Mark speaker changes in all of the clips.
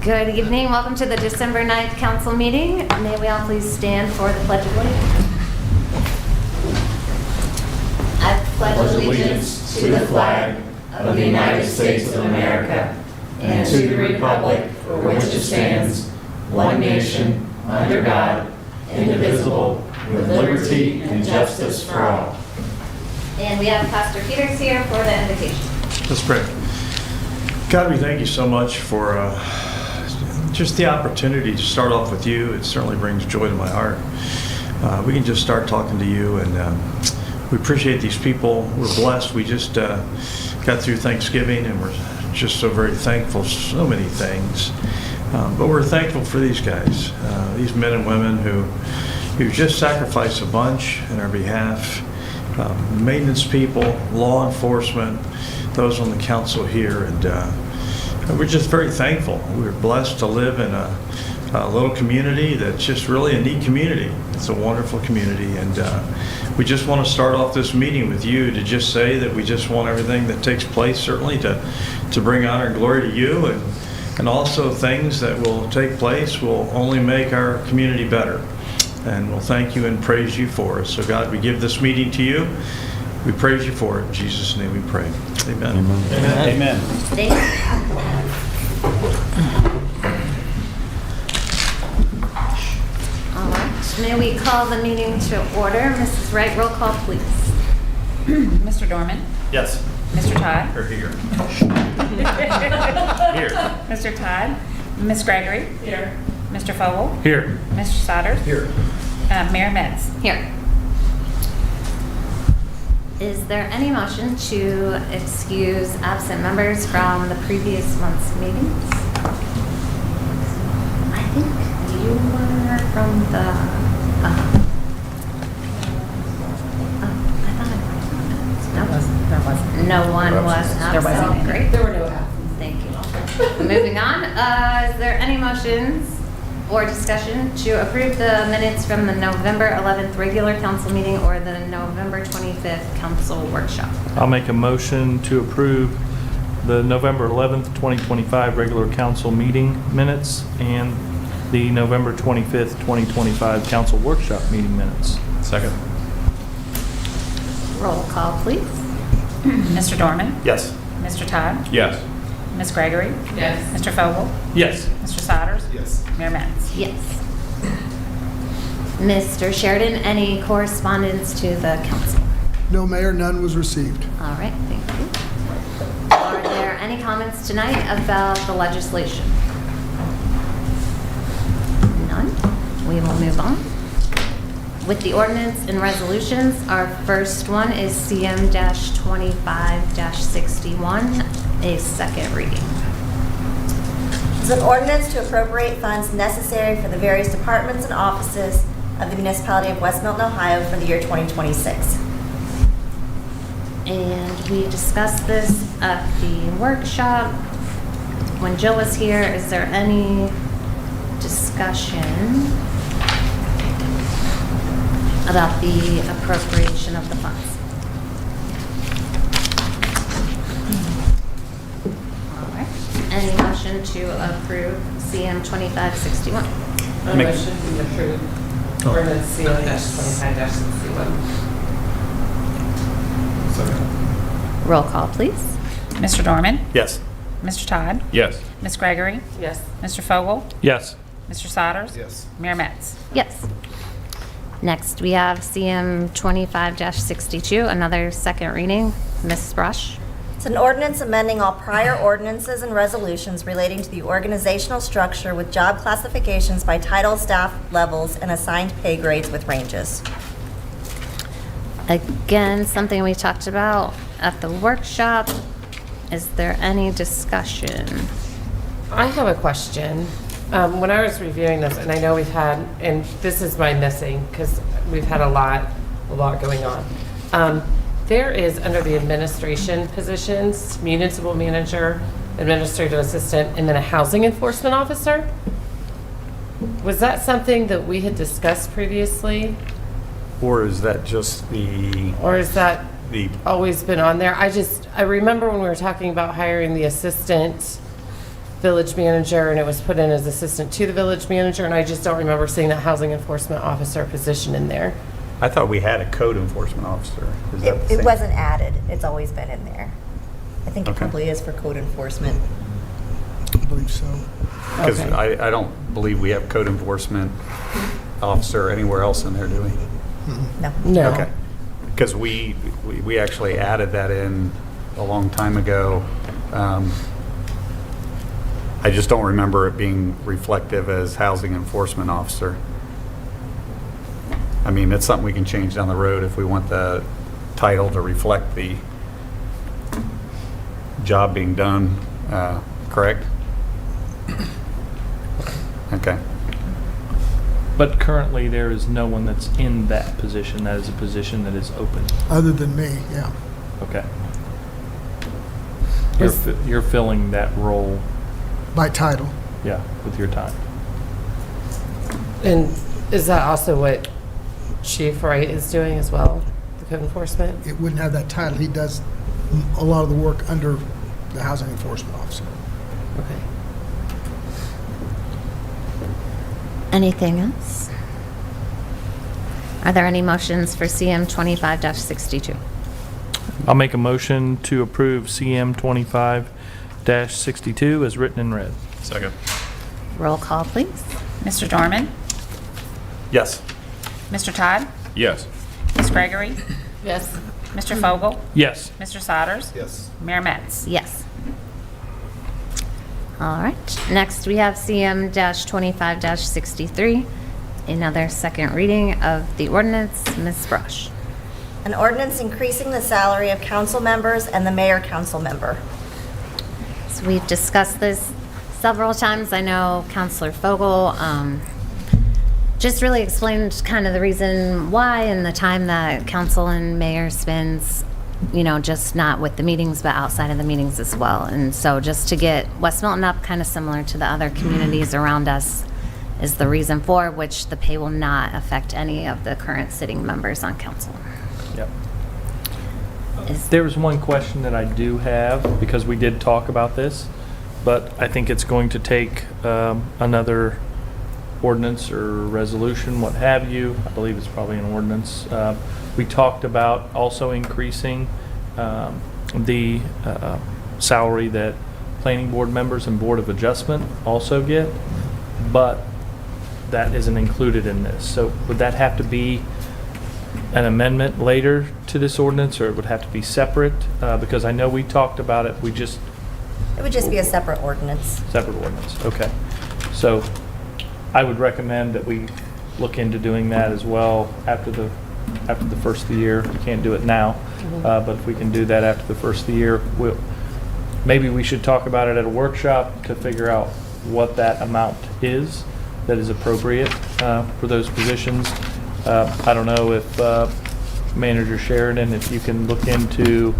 Speaker 1: Good evening. Welcome to the December 9th council meeting. May we all please stand for the Pledge of Allegiance. I pledge allegiance to the flag of the United States of America and to the republic for which it stands, one nation, under God, indivisible, with liberty and justice for all. And we have Pastor Peters here for the invocation.
Speaker 2: Let's pray. God, we thank you so much for just the opportunity to start off with you. It certainly brings joy to my heart. We can just start talking to you, and we appreciate these people. We're blessed. We just got through Thanksgiving, and we're just so very thankful for so many things. But we're thankful for these guys, these men and women who just sacrifice a bunch on our behalf. Maintenance people, law enforcement, those on the council here, and we're just very thankful. We're blessed to live in a little community that's just really a neat community. It's a wonderful community, and we just want to start off this meeting with you to just say that we just want everything that takes place certainly to bring honor and glory to you, and also things that will take place will only make our community better. And we'll thank you and praise you for it. So God, we give this meeting to you. We praise you for it. In Jesus' name we pray. Amen.
Speaker 3: Amen. Amen. Amen.
Speaker 1: Thank you. All right. May we call the meeting to order. Mrs. Wright, roll call, please.
Speaker 4: Mr. Dorman?
Speaker 3: Yes.
Speaker 4: Mr. Todd?
Speaker 3: Or here. Here.
Speaker 4: Mr. Todd? Ms. Gregory?
Speaker 5: Here.
Speaker 4: Mr. Fogel?
Speaker 3: Here.
Speaker 4: Mr. Sodders?
Speaker 3: Here.
Speaker 4: Mayor Metz?
Speaker 1: Here. Is there any motion to excuse absent members from the previous month's meetings? I think you were from the, I thought I was.
Speaker 4: There wasn't.
Speaker 1: No one was
Speaker 4: There wasn't
Speaker 1: absent.
Speaker 4: any.
Speaker 1: Great.
Speaker 5: There were no absences.
Speaker 1: Thank you. Moving on, is there any motions or discussion to approve the minutes from the November 11th regular council meeting or the November 25th council workshop?
Speaker 6: I'll make a motion to approve the November 11th, 2025 regular council meeting minutes and the November 25th, 2025 council workshop meeting minutes.
Speaker 3: Second.
Speaker 1: Roll call, please.
Speaker 4: Mr. Dorman?
Speaker 3: Yes.
Speaker 4: Mr. Todd?
Speaker 3: Yes.
Speaker 4: Ms. Gregory?
Speaker 5: Yes.
Speaker 4: Mr. Fogel?
Speaker 3: Yes.
Speaker 4: Mr. Sodders?
Speaker 3: Yes.
Speaker 4: Mayor Metz?
Speaker 1: Yes. Mr. Sheridan, any correspondence to the council?
Speaker 7: No, Mayor, none was received.
Speaker 1: All right, thank you. Are there any comments tonight about the legislation? None. We will move on. With the ordinance and resolutions, our first one is CM-25-61, a second reading.
Speaker 8: It's an ordinance to appropriate funds necessary for the various departments and offices of the municipality of West Milton, Ohio for the year 2026.
Speaker 1: And we discussed this at the workshop when Jill was here. Is there any discussion about the appropriation of the funds? All right. Any motion to approve CM 2561?
Speaker 5: My motion to approve ordinance CM-25-61.
Speaker 3: Second.
Speaker 1: Roll call, please.
Speaker 4: Mr. Dorman?
Speaker 3: Yes.
Speaker 4: Mr. Todd?
Speaker 3: Yes.
Speaker 4: Ms. Gregory?
Speaker 5: Yes.
Speaker 4: Mr. Fogel?
Speaker 6: Yes.
Speaker 4: Mr. Sodders?
Speaker 3: Yes.
Speaker 4: Mayor Metz?
Speaker 1: Yes. Next, we have CM 25-62, another second reading. Mrs. Brush.
Speaker 8: It's an ordinance amending all prior ordinances and resolutions relating to the organizational structure with job classifications by title, staff levels, and assigned pay grades with ranges.
Speaker 1: Again, something we talked about at the workshop. Is there any discussion?
Speaker 5: I have a question. When I was reviewing this, and I know we've had, and this is my missing, because we've had a lot going on. There is, under the administration positions, municipal manager, administrative assistant, and then a housing enforcement officer. Was that something that we had discussed previously?
Speaker 3: Or is that just the
Speaker 5: Or is that always been on there? I remember when we were talking about hiring the assistant village manager, and it was put in as assistant to the village manager, and I just don't remember seeing that housing enforcement officer position in there.
Speaker 3: I thought we had a code enforcement officer. Is that the
Speaker 8: It
Speaker 3: same?
Speaker 8: wasn't added, it's always been in there. I think it
Speaker 3: Okay.
Speaker 8: probably is for code enforcement.
Speaker 7: I believe so.
Speaker 3: Because
Speaker 5: Okay.
Speaker 3: I don't believe we have code enforcement officer anywhere else in there, do we?
Speaker 8: No.
Speaker 5: No.
Speaker 3: Okay. Because we actually added that in a long time ago. I just don't remember it being reflective as housing enforcement officer. I mean, it's something we can change down the road if we want the title to reflect the job being done, correct? Okay.
Speaker 6: But currently, there is no one that's in that position. That is a position that is open.
Speaker 7: Other than me, yeah.
Speaker 6: Okay.
Speaker 5: Is-
Speaker 6: You're filling that role,
Speaker 7: By title.
Speaker 6: yeah, with your time.
Speaker 5: And is that also what Chief Wright is doing as well, the code enforcement?
Speaker 7: It wouldn't have that title. He does a lot of the work under the housing enforcement officer.
Speaker 5: Okay.
Speaker 1: Anything else? Are there any motions for CM 25-62?
Speaker 6: I'll make a motion to approve CM 25-62 as written and read.
Speaker 3: Second.
Speaker 1: Roll call, please.
Speaker 4: Mr. Dorman?
Speaker 3: Yes.
Speaker 4: Mr. Todd?
Speaker 3: Yes.
Speaker 4: Ms. Gregory?
Speaker 5: Yes.
Speaker 4: Mr. Fogle?
Speaker 6: Yes.
Speaker 4: Mr. Sodders?
Speaker 3: Yes.
Speaker 4: Mayor Metz?
Speaker 1: Yes. All right. Next, we have CM 25-63, another second reading of the ordinance. Ms. Brush.
Speaker 8: An ordinance increasing the salary of council members and the mayor council member.
Speaker 1: So we've discussed this several times. I know Counselor Fogel just really explained kind of the reason why and the time that council and mayor spends, you know, just not with the meetings, but outside of the meetings as well. And so just to get West Milton up kind of similar to the other communities around us is the reason for which the pay will not affect any of the current sitting members on council.
Speaker 6: Yep.
Speaker 1: Is-
Speaker 6: There was one question that I do have, because we did talk about this, but I think it's going to take another ordinance or resolution, what have you. I believe it's probably an ordinance. We talked about also increasing the salary that planning board members and board of adjustment also get, but that isn't included in this. So would that have to be an amendment later to this ordinance, or it would have to be separate? Because I know we talked about it, we just,
Speaker 8: It would just be a separate ordinance.
Speaker 6: separate ordinance, okay. So I would recommend that we look into doing that as well after the first of the year. We can't do it now, but if we can do that after the first of the year, maybe we should talk about it at a workshop to figure out what that amount is that is appropriate for those positions. I don't know if Manager Sheridan, if you can look into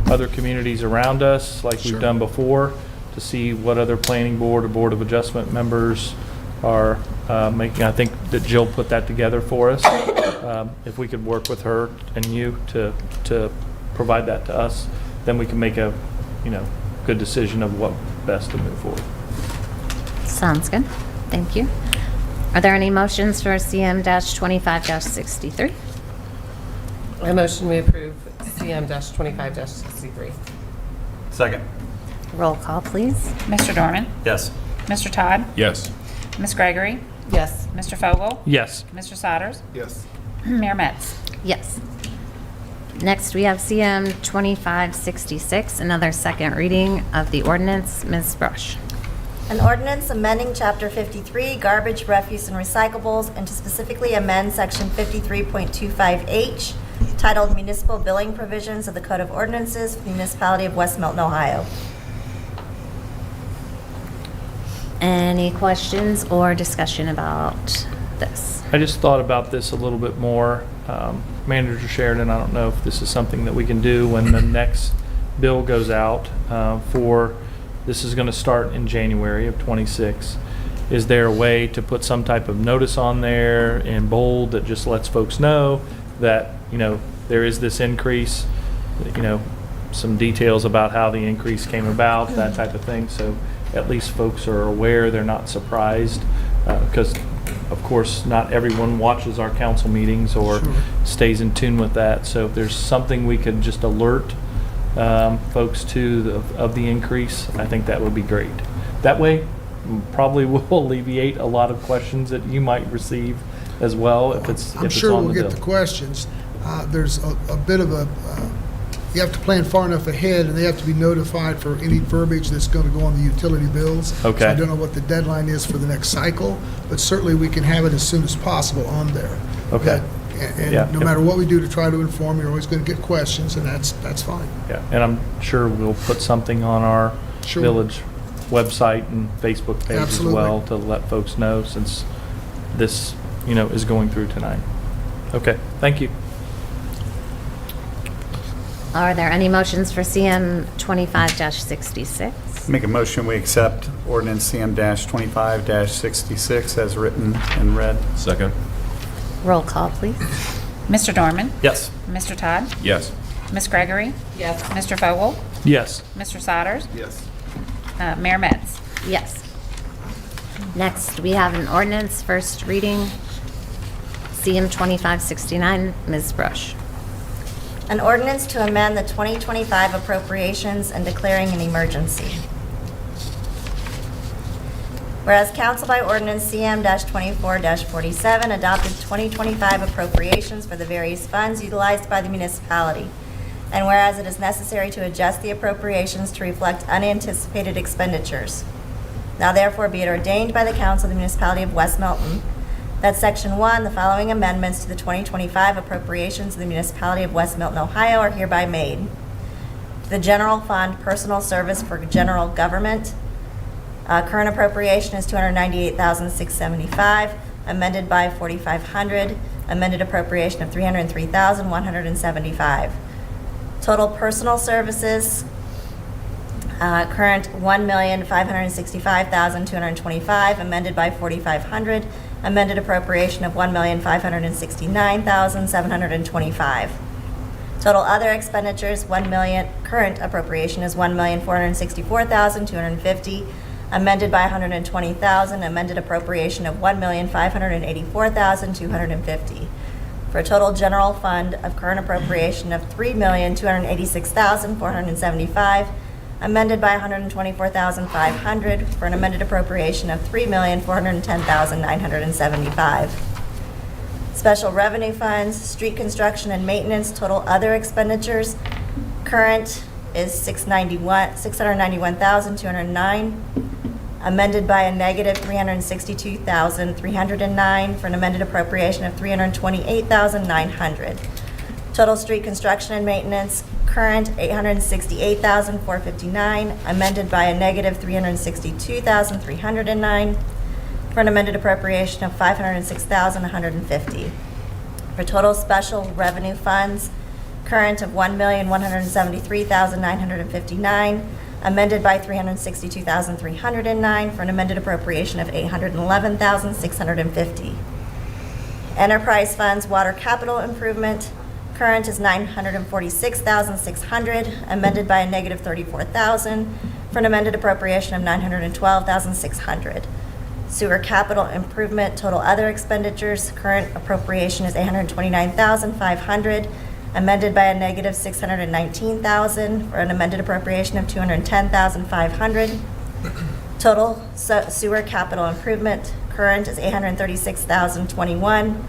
Speaker 6: other communities around us like we've done before to see what other planning board or board of adjustment members are making. I think that Jill put that together for us. If we could work with her and you to provide that to us, then we can make a, good decision of what best to move forward.
Speaker 1: Sounds good. Thank you. Are there any motions for CM 25-63?
Speaker 5: I motion we approve CM-25-63.
Speaker 3: Second.
Speaker 1: Roll call, please.
Speaker 4: Mr. Dorman?
Speaker 3: Yes.
Speaker 4: Mr. Todd?
Speaker 3: Yes.
Speaker 4: Ms. Gregory?
Speaker 5: Yes.
Speaker 4: Mr. Fogle?
Speaker 6: Yes.
Speaker 4: Mr. Sodders?
Speaker 3: Yes.
Speaker 4: Mayor Metz?
Speaker 1: Yes. Next, we have CM 25-66, another second reading of the ordinance. Ms. Brush.
Speaker 8: An ordinance amending Chapter 53, Garbage, Refuse, and Recyclables, and to specifically amend Section 53.25H, titled Municipal Billing Provisions of the Code of Ordinances for the Municipality of West Milton, Ohio.
Speaker 1: Any questions or discussion about this?
Speaker 6: I just thought about this a little bit more. Manager Sheridan, I don't know if this is something that we can do when the next bill goes out this is going to start in January of +26. Is there a way to put some type of notice on there in bold that just lets folks know that, there is this increase, some details about how the increase came about, that type of thing? So at least folks are aware, they're not surprised, because of course, not everyone watches our council meetings or
Speaker 7: Sure.
Speaker 6: stays in tune with that. So if there's something we could just alert folks to of the increase, I think that would be great. That way, probably will alleviate a lot of questions that you might receive as well if it's
Speaker 7: I'm
Speaker 6: if
Speaker 7: sure
Speaker 6: it's on
Speaker 7: we'll
Speaker 6: the
Speaker 7: get
Speaker 6: bill.
Speaker 7: the questions. There's a bit of a, you have to plan far enough ahead, and they have to be notified for any verbiage that's going to go on the utility bills.
Speaker 6: Okay.
Speaker 7: So I don't know what the deadline is for the next cycle, but certainly we can have it as soon as possible on there.
Speaker 6: Okay.
Speaker 7: And
Speaker 6: Yeah.
Speaker 7: no matter what we do to try to inform, you're always going to get questions, and that's fine.
Speaker 6: Yeah, and I'm sure we'll put something on our
Speaker 7: Sure.
Speaker 6: village website and Facebook page
Speaker 7: Absolutely.
Speaker 6: as well to let folks know, since this, is going through tonight. Okay, thank you.
Speaker 1: Are there any motions for CM 25-66?
Speaker 3: Make a motion, we accept ordinance CM-25-66 as written and read.
Speaker 9: Second.
Speaker 1: Roll call, please.
Speaker 4: Mr. Dorman?
Speaker 3: Yes.
Speaker 4: Mr. Todd?
Speaker 9: Yes.
Speaker 4: Ms. Gregory?
Speaker 5: Yes.
Speaker 4: Mr. Vogel?
Speaker 6: Yes.
Speaker 4: Mr. Sodders?
Speaker 9: Yes.
Speaker 4: Mayor Metz?
Speaker 1: Yes. Next, we have an ordinance, first reading, CM 2569. Ms. Brush.
Speaker 8: An ordinance to amend the 2025 appropriations and declaring an emergency. Whereas Council by Ordinance CM-24-47 adopted 2025 appropriations for the various funds utilized by the municipality. And whereas it is necessary to adjust the appropriations to reflect unanticipated expenditures. Now therefore be it ordained by the Council of the Municipality of West Milton that Section 1, the following amendments to the 2025 appropriations of the Municipality of West Milton, Ohio are hereby made. To the General Fund Personal Service for General Government, current appropriation is $298,675, amended by $4,500, amended appropriation of $303,175. Total personal services, current $1,565,225, amended by $4,500, amended appropriation of $1,569,725. Total other expenditures, current appropriation is $1,464,250, amended by $120,000, amended appropriation of $1,584,250. For a total general fund of current appropriation of $3,286,475, amended by $124,500, for an amended appropriation of $3,410,975. Special revenue funds, street construction and maintenance, total other expenditures, current is $691,209, amended by a negative $362,309, for an amended appropriation of $328,900. Total street construction and maintenance, current $868,459, amended by a negative $362,309, for an amended appropriation of $506,150. For total special revenue funds, current of $1,173,959, amended by $362,309, for an amended appropriation of $811,650. Enterprise funds, water capital improvement, current is $946,600, amended by a negative $34,000, for an amended appropriation of $912,600. Sewer capital improvement, total other expenditures, current appropriation is $829,500, amended by a negative $619,000, for an amended appropriation of $210,500. Total sewer capital improvement, current is $836,021,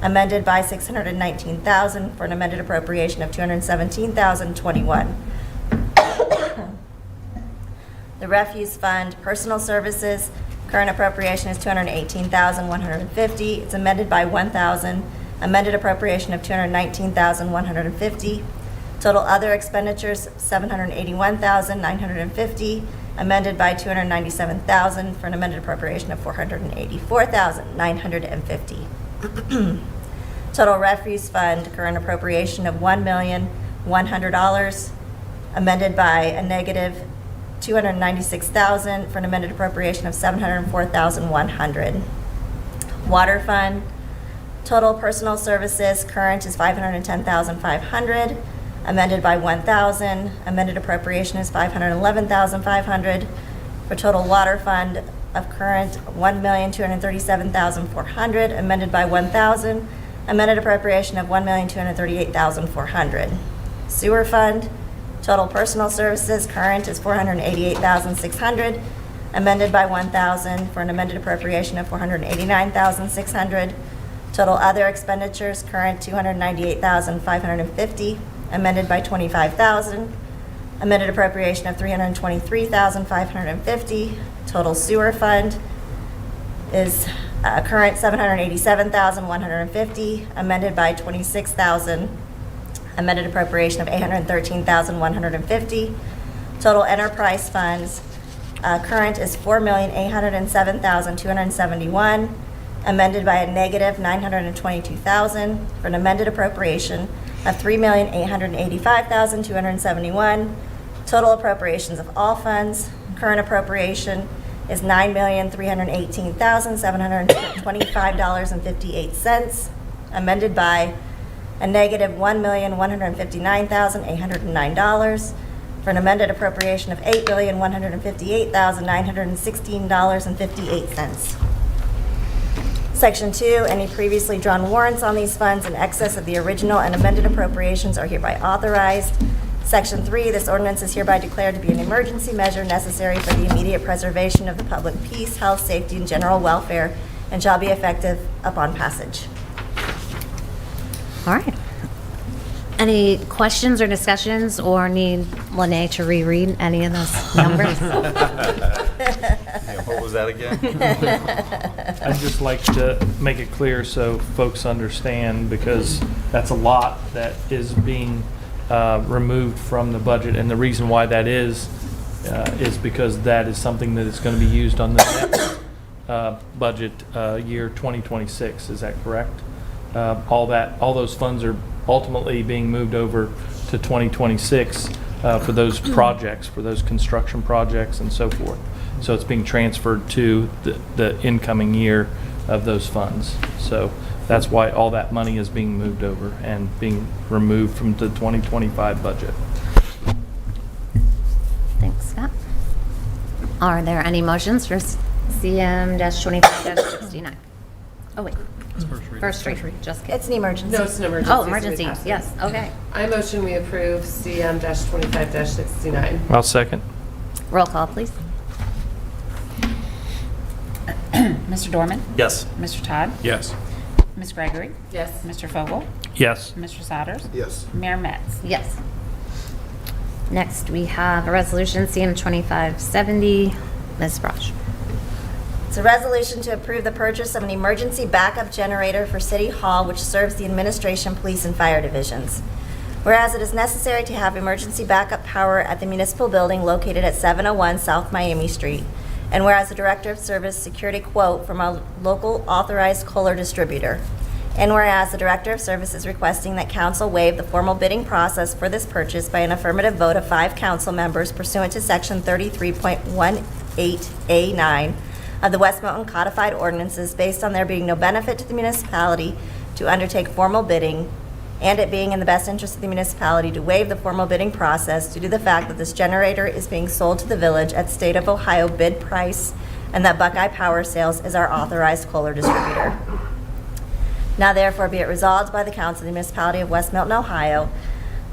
Speaker 8: amended by $619,000, for an amended appropriation of $217,021. The refuse fund, personal services, current appropriation is $218,150. It's amended by $1,000, amended appropriation of $219,150. Total other expenditures, $781,950, amended by $297,000, for an amended appropriation of $484,950. Total refuse fund, current appropriation of $1,100, amended by a negative $296,000, for an amended appropriation of $704,100. Water fund, total personal services, current is $510,500, amended by $1,000, amended appropriation is $511,500. for total water fund of current $1,237,400, amended by $1,000, amended appropriation of $1,238,400. Sewer fund, total personal services, current is $488,600, amended by $1,000 for an amended appropriation of $489,600. Total other expenditures, current $298,550, amended by $25,000, amended appropriation of $323,550. Total sewer fund is current $787,150, amended by $26,000, amended appropriation of $813,150. Total enterprise funds, current is $4,807,271, amended by a negative $922,000 for an amended appropriation of $3,885,271. Total appropriations of all funds, current appropriation is $9,318,725.58, amended by a negative $1,159,809 for an amended appropriation of $8,158,916.58. Section 2, any previously drawn warrants on these funds in excess of the original and amended appropriations are hereby authorized. Section 3, this ordinance is hereby declared to be an emergency measure necessary for the immediate preservation of the public peace, health, safety, and general welfare, and shall be effective upon passage.
Speaker 1: All right. Any questions or discussions, or need Lene to reread any of those numbers?
Speaker 3: Yeah, what was that again?
Speaker 6: I'd just like to make it clear so folks understand, because that's a lot that is being removed from the budget, and the reason why that is because that is something that is going to be used on the next budget year 2026. Is that correct? All those funds are ultimately being moved over to 2026 for those projects, for those construction projects and so forth. So it's being transferred to the incoming year of those funds. So that's why all that money is being moved over and being removed from the 2025 budget.
Speaker 1: Thanks, Scott. Are there any motions for CM-25-69? Oh, wait. First read. Just kidding.
Speaker 8: It's an emergency.
Speaker 5: No, it's an emergency.
Speaker 1: Oh,
Speaker 5: so we
Speaker 1: emergency,
Speaker 5: pass it.
Speaker 1: yes, okay.
Speaker 5: I motion we approve CM-25-69.
Speaker 6: I'll second.
Speaker 1: Roll call, please.
Speaker 4: Mr. Dorman?
Speaker 3: Yes.
Speaker 4: Mr. Todd?
Speaker 3: Yes.
Speaker 4: Ms. Gregory?
Speaker 5: Yes.
Speaker 4: Mr. Fogel?
Speaker 6: Yes.
Speaker 4: Mr. Souders?
Speaker 7: Yes.
Speaker 4: Mayor Metz?
Speaker 1: Yes. Next, we have a resolution, CM-2570. Ms. Brosh.
Speaker 8: It's a resolution to approve the purchase of an emergency backup generator for City Hall, which serves the administration, police, and fire divisions. Whereas it is necessary to have emergency backup power at the municipal building located at 701 South Miami Street. And whereas the Director of Service secured a quote from a local authorized Kohler distributor. And whereas the Director of Service is requesting that council waive the formal bidding process for this purchase by an affirmative vote of 5 council members pursuant to Section 33.18A9 of the West Milton Codified Ordinances, based on there being no benefit to the municipality to undertake formal bidding, and it being in the best interest of the municipality to waive the formal bidding process due to the fact that this generator is being sold to the village at State of Ohio bid price, and that Buckeye Power Sales is our authorized Kohler distributor. Now therefore be it resolved by the Council of the Municipality of West Milton, Ohio,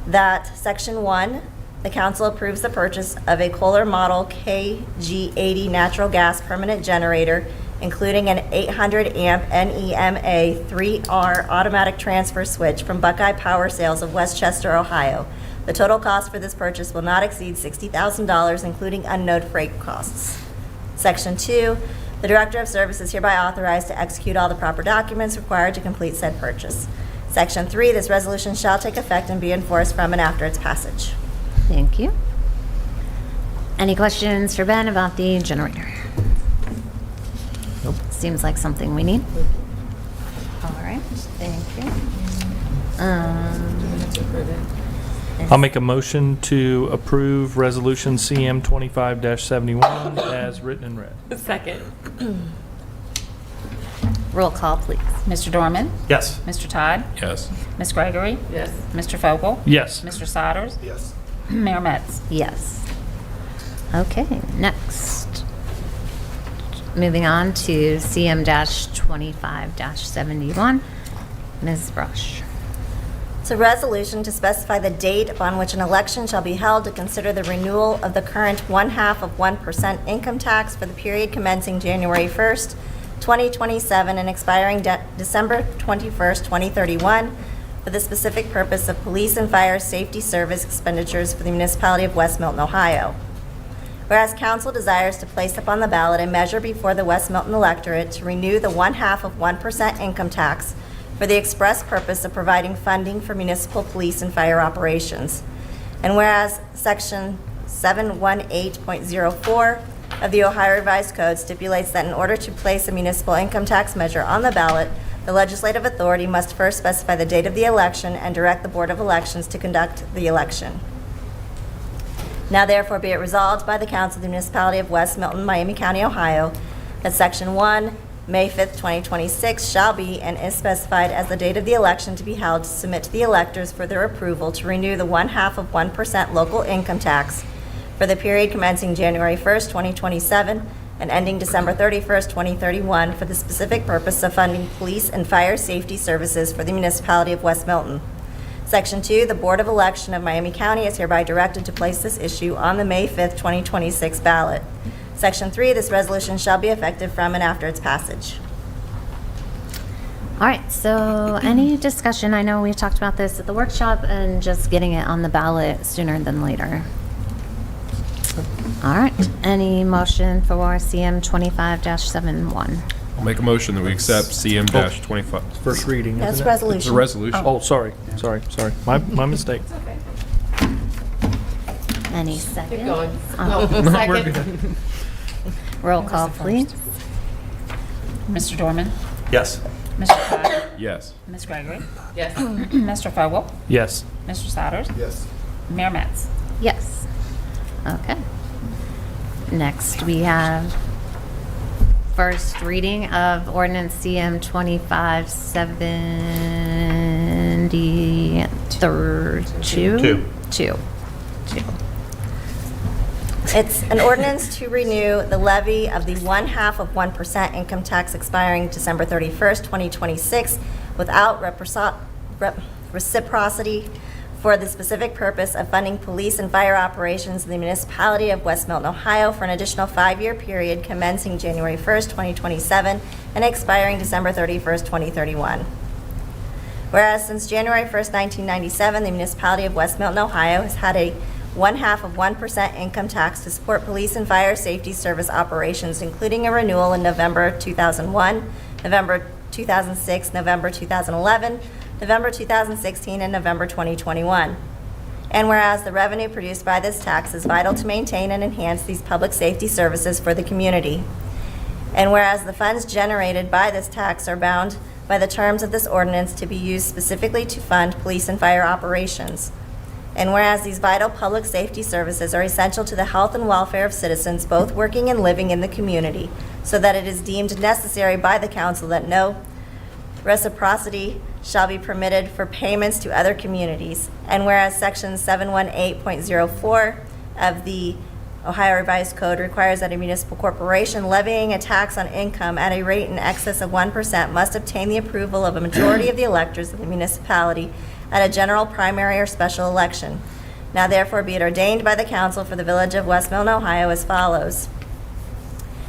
Speaker 8: that Section 1, the council approves the purchase of a Kohler Model KG80 natural gas permanent generator, including an 800 amp NEMA 3R automatic transfer switch from Buckeye Power Sales of Westchester, Ohio. The total cost for this purchase will not exceed $60,000, including unknown freight costs. Section 2, the Director of Service is hereby authorized to execute all the proper documents required to complete said purchase. Section 3, this resolution shall take effect and be enforced from and after its passage.
Speaker 1: Thank you. Any questions for Ben about the generator? Nope. Seems like something we need. All right, thank you.
Speaker 6: I'll make a motion to approve Resolution CM 25-71 as written and read.
Speaker 5: Second.
Speaker 1: Roll call, please.
Speaker 4: Mr. Dorman?
Speaker 3: Yes.
Speaker 4: Mr. Todd?
Speaker 3: Yes.
Speaker 4: Ms. Gregory?
Speaker 5: Yes.
Speaker 4: Mr. Fogel?
Speaker 6: Yes.
Speaker 4: Mr. Souders?
Speaker 7: Yes.
Speaker 4: Mayor Metz?
Speaker 1: Yes. Okay, next.
Speaker 9: Moving on to CM-25-71. Ms. Brush.
Speaker 8: It's a resolution to specify the date upon which an election shall be held to consider the renewal of the current 0.5% income tax for the period commencing January 1st, 2027 and expiring December 21st, 2031, for the specific purpose of police and fire safety service expenditures for the municipality of West Milton, Ohio. Whereas council desires to place upon the ballot a measure before the West Milton electorate to renew the 0.5% income tax for the express purpose of providing funding for municipal police and fire operations. And whereas Section 718.04 of the Ohio Revised Code stipulates that in order to place a municipal income tax measure on the ballot, the legislative authority must first specify the date of the election and direct the Board of Elections to conduct the election. Now therefore be it resolved by the Council of the Municipality of West Milton, Miami County, Ohio, that Section 1, May 5th, 2026 shall be and is specified as the date of the election to be held to submit to the electors for their approval to renew the 0.5% local income tax for the period commencing January 1st, 2027 and ending December 31st, 2031 for the specific purpose of funding police and fire safety services for the municipality of West Milton. Section 2, the Board of Election of Miami County is hereby directed to place this issue on the May 5th, 2026 ballot. Section 3, this resolution shall be effective from and after its passage.
Speaker 9: All right, so any discussion? I know we talked about this at the workshop and just getting it on the ballot sooner than later. All right, any motion for CM 25-71?
Speaker 10: I'll make a motion that we accept CM-25.
Speaker 6: First reading,
Speaker 8: That's
Speaker 6: isn't it?
Speaker 10: It's a
Speaker 8: resolution.
Speaker 10: resolution.
Speaker 6: Oh, sorry. My mistake.
Speaker 9: Any
Speaker 5: Keep
Speaker 9: second?
Speaker 5: going.
Speaker 9: Oh.
Speaker 5: No, second.
Speaker 9: Roll call, please.
Speaker 4: Mr. Dorman?
Speaker 2: Yes.
Speaker 4: Mr. Todd?
Speaker 10: Yes.
Speaker 4: Ms. Gregory?
Speaker 5: Yes.
Speaker 4: Mr. Fogel?
Speaker 6: Yes.
Speaker 4: Mr. Souders?
Speaker 7: Yes.
Speaker 4: Mayor Metz?
Speaker 9: Yes. Okay. Next, we have first reading of ordinance CM 2572. Two.
Speaker 8: It's an ordinance to renew the levy of the 0.5% income tax expiring December 31st, 2026, without reciprocity for the specific purpose of funding police and fire operations in the municipality of West Milton, Ohio for an additional 5-year period commencing January 1st, 2027 and expiring December 31st, 2031. Whereas since January 1st, 1997, the municipality of West Milton, Ohio has had a 0.5% income tax to support police and fire safety service operations, including a renewal in November 2001, November 2006, November 2011, November 2016, and November 2021. And whereas the revenue produced by this tax is vital to maintain and enhance these public safety services for the community. And whereas the funds generated by this tax are bound by the terms of this ordinance to be used specifically to fund police and fire operations. And whereas these vital public safety services are essential to the health and welfare of citizens, both working and living in the community, so that it is deemed necessary by the council that no reciprocity shall be permitted for payments to other communities. And whereas Section 718.04 of the Ohio Revised Code requires that a municipal corporation levying a tax on income at a rate in excess of 1% must obtain the approval of a majority of the electors of the municipality at a general primary or special election. Now therefore be it ordained by the council for the village of West Milton, Ohio as follows.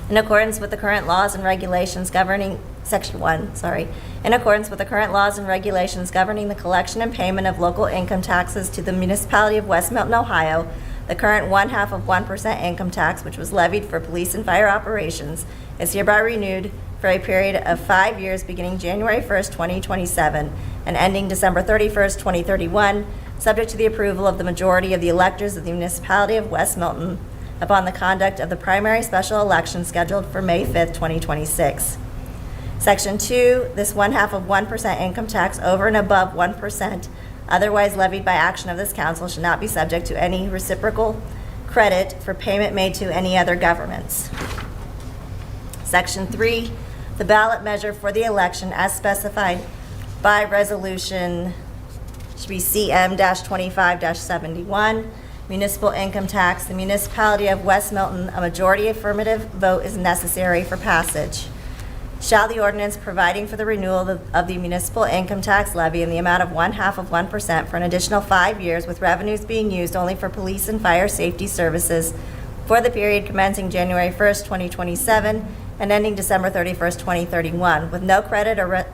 Speaker 8: In accordance with the current laws and regulations governing, Section 1, in accordance with the current laws and regulations governing the collection and payment of local income taxes to the municipality of West Milton, Ohio, the current 0.5% income tax, which was levied for police and fire operations, is hereby renewed for a period of 5 years beginning January 1st, 2027, and ending December 31st, 2031, subject to the approval of the majority of the electors of the municipality of West Milton upon the conduct of the primary special election scheduled for May 5th, 2026. Section 2, this 0.5% income tax over and above 1% otherwise levied by action of this council should not be subject to any reciprocal credit for payment made to any other governments. Section 3, the ballot measure for the election as specified by resolution should be CM-25-71 municipal income tax, the municipality of West Milton, a majority affirmative vote is necessary for passage. Shall the ordinance providing for the renewal of the municipal income tax levy in the amount of 0.5% for an additional 5 years, with revenues being used only for police and fire safety services for the period commencing January 1st, 2027 and ending December 31st, 2031, with no credit or I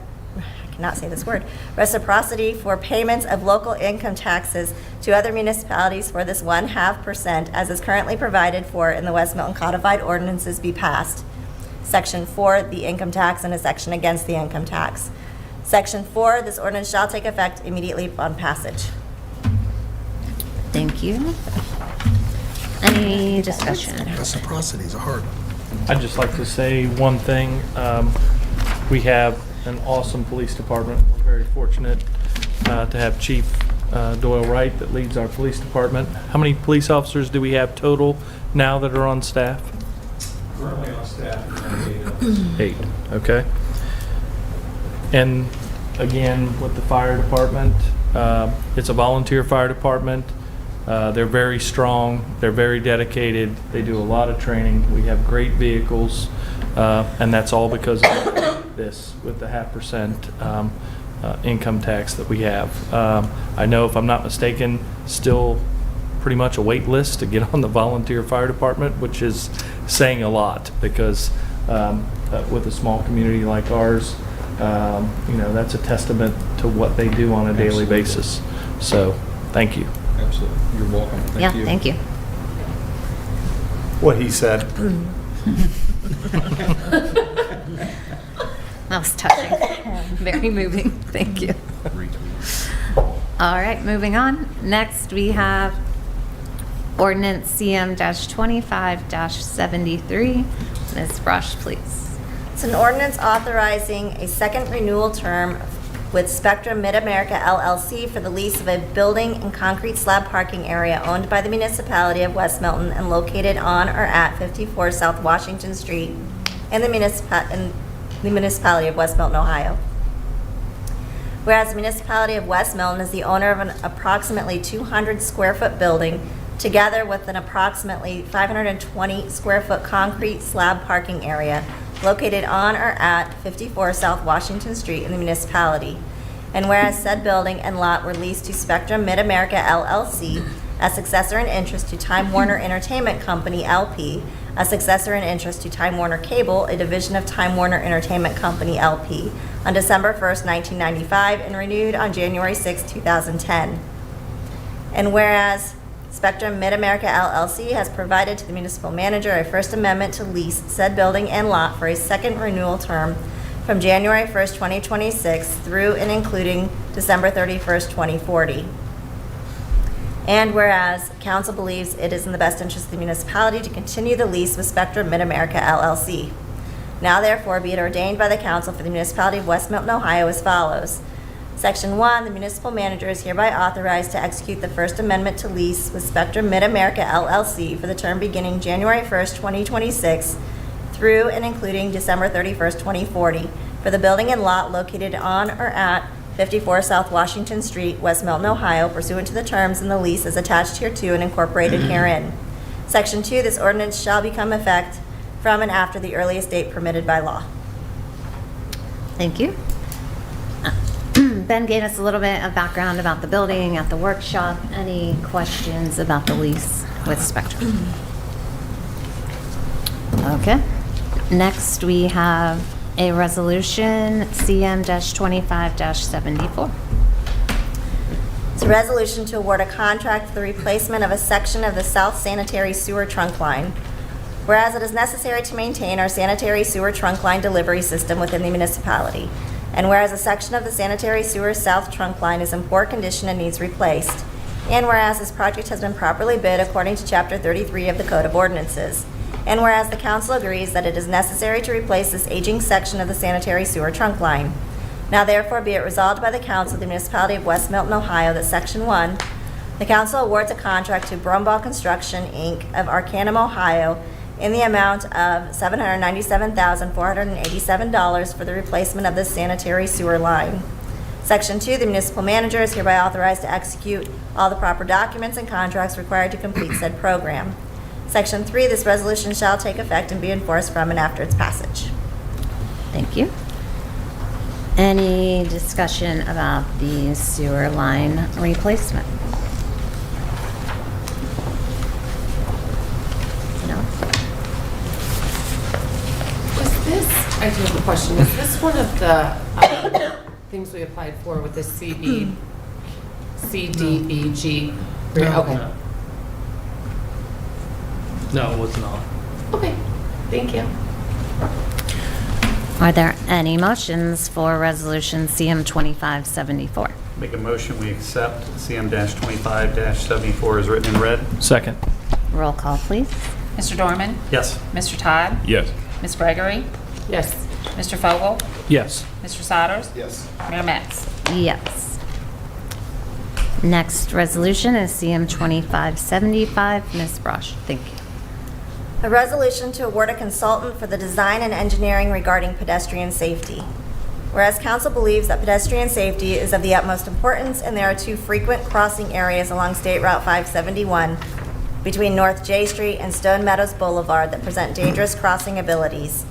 Speaker 8: cannot say this word, reciprocity for payments of local income taxes to other municipalities for this 0.5% as is currently provided for in the West Milton Codified Ordinances be passed. Section 4, the income tax, and a section against the income tax. Section 4, this ordinance shall take effect immediately upon passage.
Speaker 9: Thank you. Any discussion?
Speaker 7: Reciprocity is a hard one.
Speaker 6: I'd just like to say one thing. We have an awesome police department. We're very fortunate to have Chief Doyle Wright that leads our police department. How many police officers do we have total now that are on staff?
Speaker 2: Currently on staff,
Speaker 6: 8, okay. And again, with the fire department, it's a volunteer fire department. They're very strong, they're very dedicated, they do a lot of training, we have great vehicles, and that's all because of this, with the 0.5% income tax that we have. I know, if I'm not mistaken, still pretty much a wait list to get on the volunteer fire department, which is saying a lot, because with a small community like ours, that's a testament to what they do on a daily basis. So, thank you.
Speaker 10: Absolutely. You're welcome. Thank you.
Speaker 9: Thank you.
Speaker 3: What he said.
Speaker 9: That was touching. Very moving. Thank you. All right, moving on. Next, we have ordinance CM-25-73. Ms. Brush, please.
Speaker 8: It's an ordinance authorizing a second renewal term with Spectrum Mid-America LLC for the lease of a building and concrete slab parking area owned by the municipality of West Milton and located on or at 54 South Washington Street in the municipality of West Milton, Ohio. Whereas the municipality of West Milton is the owner of an approximately 200 square foot building together with an approximately 520 square foot concrete slab parking area located on or at 54 South Washington Street in the municipality. And whereas said building and lot were leased to Spectrum Mid-America LLC, a successor in interest to Time Warner Entertainment Company LP, a successor in interest to Time Warner Cable, a division of Time Warner Entertainment Company LP, on December 1st, 1995, and renewed on January 6, 2010. And whereas Spectrum Mid-America LLC has provided to the municipal manager a First Amendment to lease said building and lot for a second renewal term from January 1st, 2026 through and including December 31st, 2040. And whereas council believes it is in the best interest of the municipality to continue the lease with Spectrum Mid-America LLC. Now therefore be it ordained by the council for the municipality of West Milton, Ohio as follows. Section 1, the municipal manager is hereby authorized to execute the First Amendment to lease with Spectrum Mid-America LLC for the term beginning January 1st, 2026 through and including December 31st, 2040 for the building and lot located on or at 54 South Washington Street, West Milton, Ohio, pursuant to the terms in the lease as attached hereto and incorporated herein. Section 2, this ordinance shall become effect from and after the earliest date permitted by law.
Speaker 9: Thank you. Ben gave us a little bit of background about the building at the workshop. Any questions about the lease with Spectrum? Okay. Next, we have a resolution, CM-25-74.
Speaker 8: It's a resolution to award a contract for the replacement of a section of the south sanitary sewer trunk line. Whereas it is necessary to maintain our sanitary sewer trunk line delivery system within the municipality. And whereas a section of the sanitary sewer south trunk line is in poor condition and needs replaced. And whereas this project has been properly bid according to Chapter 33 of the Code of Ordinances. And whereas the council agrees that it is necessary to replace this aging section of the sanitary sewer trunk line. Now therefore be it resolved by the council of the municipality of West Milton, Ohio, that Section 1, the council awards a contract to Brumball Construction, Inc. of Arcanum, Ohio, in the amount of $797,487 for the replacement of the sanitary sewer line. Section 2, the municipal manager is hereby authorized to execute all the proper documents and contracts required to complete said program. Section 3, this resolution shall take effect and be enforced from and after its passage.
Speaker 9: Thank you. Any discussion about the sewer line replacement? No?
Speaker 5: Was this, I do have a question, is this one of the things we applied for with the CDBG? Okay.
Speaker 6: No, it was not.
Speaker 5: Okay, thank you.
Speaker 9: Are there any motions for Resolution CM 2574?
Speaker 3: Make a motion, we accept CM-25-74 as written and read.
Speaker 6: Second.
Speaker 9: Roll call, please.
Speaker 4: Mr. Dorman?
Speaker 3: Yes.
Speaker 4: Mr. Todd?
Speaker 10: Yes.
Speaker 4: Ms. Gregory?
Speaker 5: Yes.
Speaker 4: Mr. Fogel?
Speaker 6: Yes.
Speaker 4: Mr. Souders?
Speaker 10: Yes.
Speaker 4: Mayor Matz?
Speaker 9: Yes. Next resolution is CM 2575. Ms. Brosh, thank you.
Speaker 8: A resolution to award a consultant for the design and engineering regarding pedestrian safety. Whereas council believes that pedestrian safety is of the utmost importance and there are two frequent crossing areas along State Route 571 between North J Street and Stone Meadows Boulevard that present dangerous crossing abilities.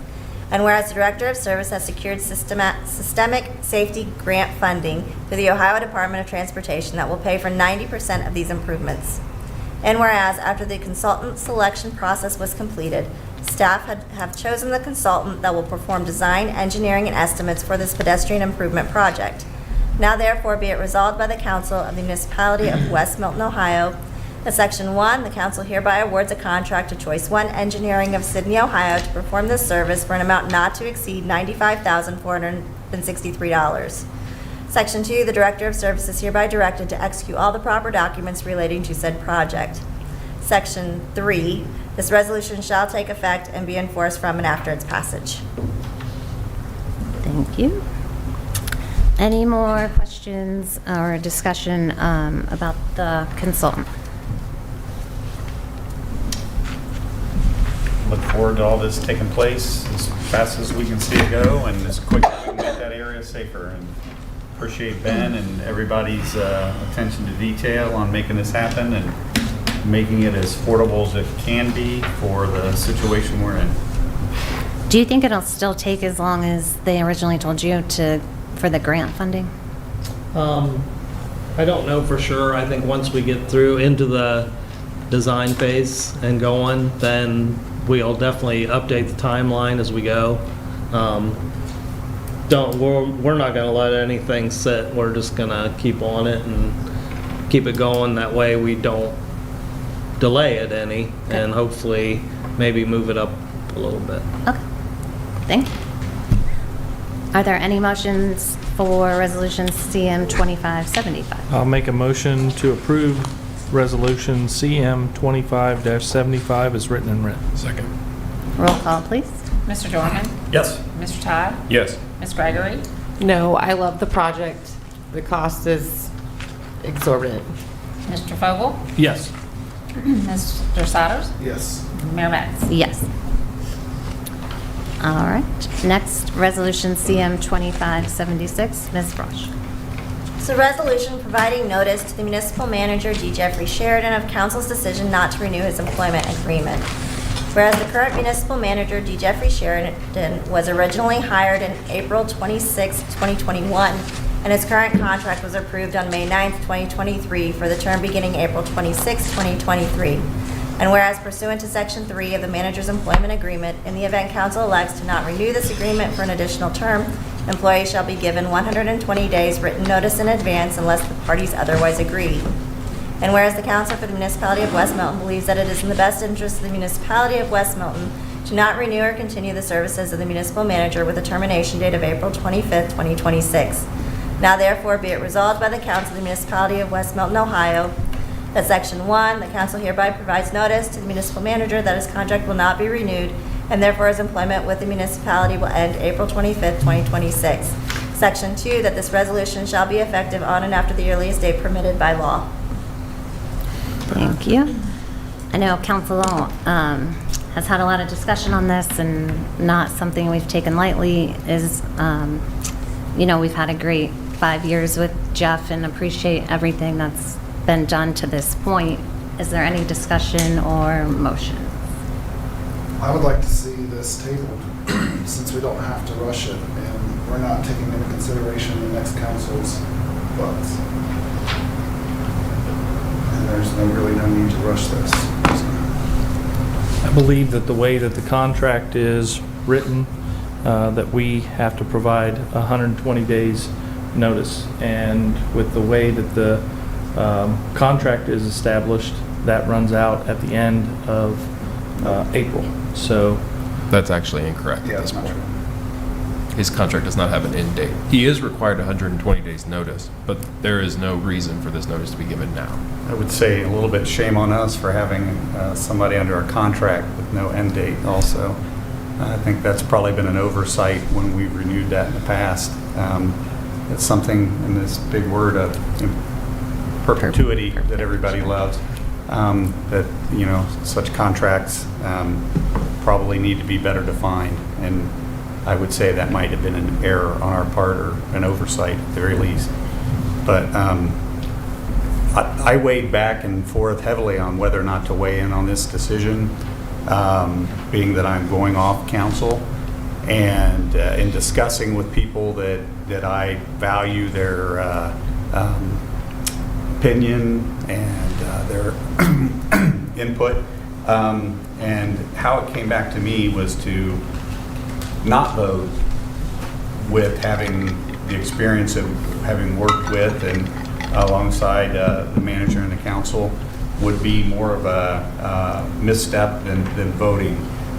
Speaker 8: And whereas the Director of Service has secured systemic safety grant funding through the Ohio Department of Transportation that will pay for 90% of these improvements. And whereas after the consultant selection process was completed, staff have chosen the consultant that will perform design, engineering, and estimates for this pedestrian improvement project. Now therefore be it resolved by the Council of the Municipality of West Milton, Ohio, that Section 1, the Council hereby awards a contract to Choice 1 Engineering of Sydney, Ohio to perform this service for an amount not to exceed $95,463. Section 2, the Director of Service is hereby directed to execute all the proper documents relating to said project. Section 3, this resolution shall take effect and be enforced from and after its passage.
Speaker 9: Thank you. Any more questions or discussion about the consultant?
Speaker 3: Look forward to all this taking place as fast as we can see it go and as quick as we can make that area safer. And appreciate Ben and everybody's attention to detail on making this happen and making it as affordable as it can be for the situation we're in.
Speaker 9: Do you think it'll still take as long as they originally told you for the grant funding?
Speaker 11: I don't know for sure. I think once we get through into the design phase and going, then we'll definitely update the timeline as we go. We're not going to let anything sit. We're just going to keep on it and keep it going. That way we don't delay it any, and hopefully maybe move it up a little bit.
Speaker 9: Okay. Thank you. Are there any motions for Resolution CM 2575?
Speaker 6: I'll make a motion to approve Resolution CM 25-75 as written and read.
Speaker 10: Second.
Speaker 9: Roll call, please.
Speaker 4: Mr. Dorman?
Speaker 3: Yes.
Speaker 4: Mr. Todd?
Speaker 10: Yes.
Speaker 4: Ms. Gregory?
Speaker 5: No, I love the project. The cost is exorbitant.
Speaker 4: Mr. Fogel?
Speaker 6: Yes.
Speaker 4: Mr. Souders?
Speaker 10: Yes.
Speaker 4: Mayor Matz?
Speaker 9: Yes. All right. Next, Resolution CM 2576. Ms. Brosh.
Speaker 8: It's a resolution providing notice to the municipal manager, D. Jeffrey Sheridan, of council's decision not to renew his employment agreement. Whereas the current municipal manager, D. Jeffrey Sheridan, was originally hired in April 26, 2021, and his current contract was approved on May 9, 2023, for the term beginning April 26, 2023. And whereas pursuant to Section 3 of the manager's employment agreement, in the event council elects to not renew this agreement for an additional term, employees shall be given 120 days written notice in advance unless the parties otherwise agree. And whereas the council for the municipality of West Milton believes that it is in the best interest of the municipality of West Milton to not renew or continue the services of the municipal manager with a termination date of April 25th, 2026. Now therefore be it resolved by the council of the municipality of West Milton, Ohio, that Section 1, the council hereby provides notice to the municipal manager that his contract will not be renewed, and therefore his employment with the municipality will end April 25th, 2026. Section 2, that this resolution shall be effective on and after the earliest date permitted by law.
Speaker 9: Thank you. I know council has had a lot of discussion on this, and not something we've taken lightly. We've had a great 5 years with Jeff and appreciate everything that's been done to this point. Is there any discussion or motion?
Speaker 12: I would like to see this tabled, since we don't have to rush it, and we're not taking into consideration the next council's votes. And there's really no need to rush this.
Speaker 6: I believe that the way that the contract is written, that we have to provide 120 days notice. And with the way that the contract is established, that runs out at the end of April. So
Speaker 10: That's actually incorrect
Speaker 12: Yeah,
Speaker 10: at this
Speaker 12: that's not
Speaker 10: point.
Speaker 12: true.
Speaker 10: His contract does not have an end date. He is required 120 days notice, but there is no reason for this notice to be given now.
Speaker 3: I would say a little bit shame on us for having somebody under a contract with no end date also. I think that's probably been an oversight when we renewed that in the past. It's something in this big word of perpetuity that everybody loves, that, you know, such contracts probably need to be better defined. And I would say that might have been an error on our part, or an oversight at the very least. But I weighed back and forth heavily on whether or not to weigh in on this decision, being that I'm going off council, and in discussing with people that I value their opinion and their input, and how it came back to me was to not vote, with having the experience of having worked with and alongside the manager and the council, would be more of a misstep than voting.